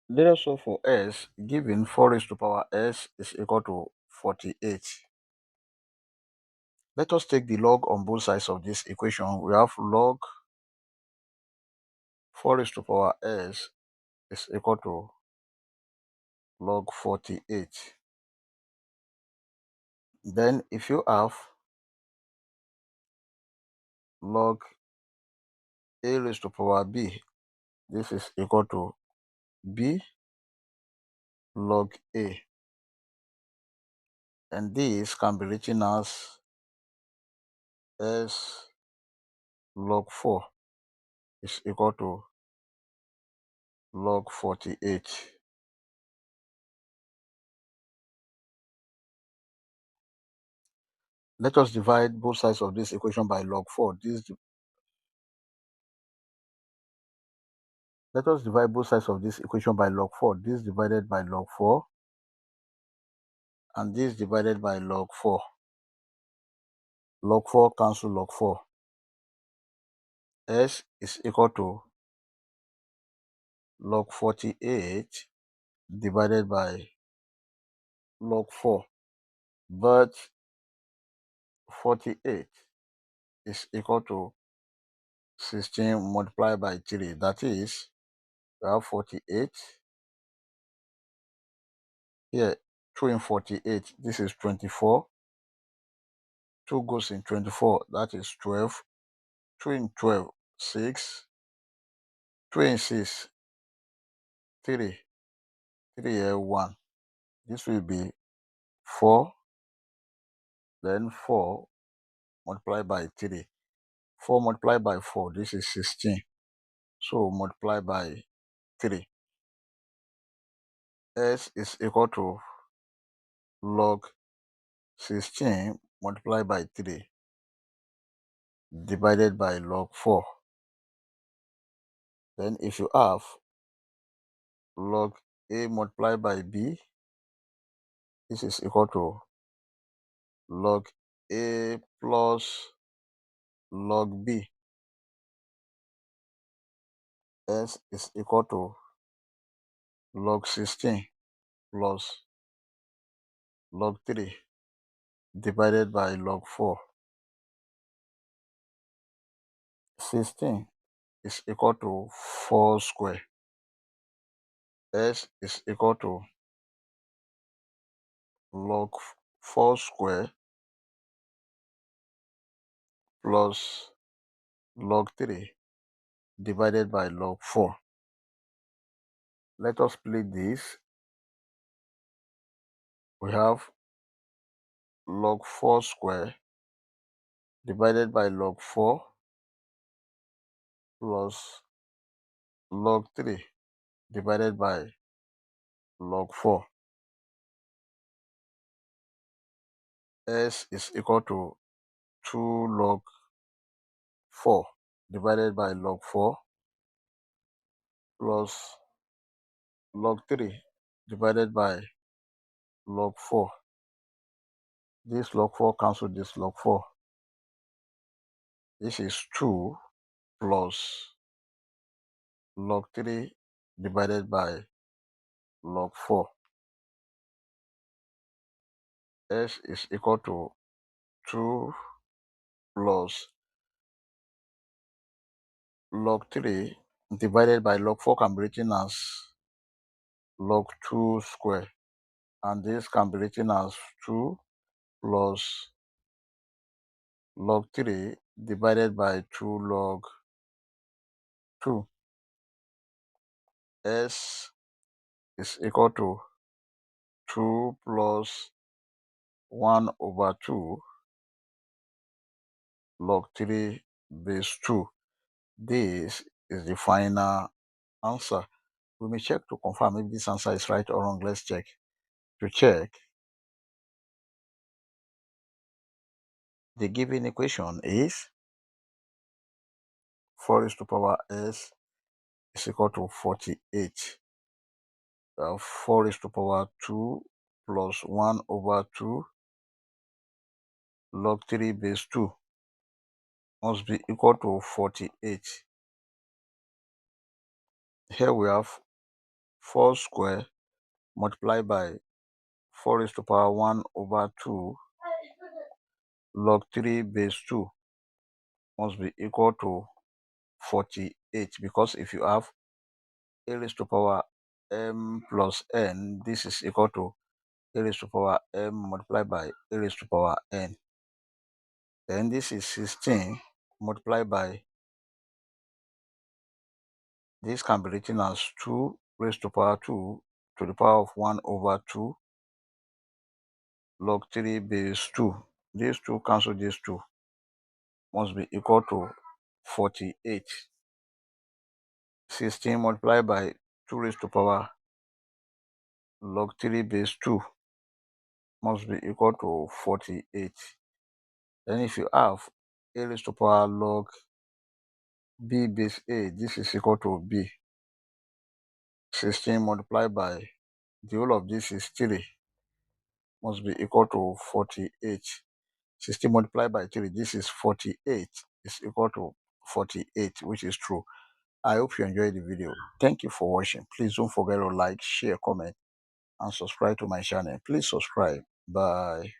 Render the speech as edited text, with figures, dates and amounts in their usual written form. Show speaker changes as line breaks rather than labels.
Let us solve for s given 4 raised to power s is equal to 48. Let us take the log on both sides of this equation. We have log 4 raised to power s is equal to log 48. Then if you have log a raised to power b, this is equal to b log a. And this can be written as s log 4 is equal to log 48. Let us divide both sides of this equation by log 4. Let us divide both sides of this equation by log 4. This divided by log 4 and this divided by log 4. Log 4 cancel log 4. S is equal to log 48 divided by log 4. But 48 is equal to 16 multiplied by 3. That is, we have 48. Here, 2 in 48, this is 24. 2 goes in 24, that is 12. 2 in 12, 6. 2 in 6, 3. 3 here, 1. This will be 4. Then 4 multiplied by 3. 4 multiplied by 4, this is 16. So multiply by 3. S is equal to log 16 multiplied by 3 divided by log 4. Then if you have log a multiplied by b, this is equal to log a plus log b. S is equal to log 16 plus log 3 divided by log 4. 16 is equal to 4 square. S is equal to log 4 square plus log 3 divided by log 4. Let us split this. We have log 4 square divided by log 4 plus log 3 divided by log 4. S is equal to 2 log 4 divided by log 4 plus log 3 divided by log 4. This log 4 cancel this log 4. This is 2 plus log 3 divided by log 4. S is equal to 2 plus log 3 divided by log 4 can be written as log 2 square. And this can be written as 2 plus log 3 divided by 2 log 2. S is equal to 2 plus 1 over 2 log 3 base 2. This is the final answer. We may check to confirm if this answer is right or wrong. Let's check. To check, the given equation is 4 raised to power s is equal to 48. 4 raised to power 2 plus 1 over 2 log 3 base 2 must be equal to 48. Here we have 4 square multiplied by 4 raised to power 1 over 2 log 3 base 2 must be equal to 48, because if you have a raised to power m plus n, this is equal to a raised to power m multiplied by a raised to power n. Then this is 16 multiplied by, this can be written as 2 raised to power 2 to the power of 1 over 2 log 3 base 2. These two cancel these two, must be equal to 48. 16 multiplied by 2 raised to power log 3 base 2 must be equal to 48. Then if you have a raised to power log b base a, this is equal to b. 16 multiplied by the whole of this is 3 must be equal to 48. 16 multiplied by 3, this is 48, is equal to 48, which is true. I hope you enjoyed the video. Thank you for watching. Please don't forget to like, share, comment, and subscribe to my channel. Please subscribe. Bye.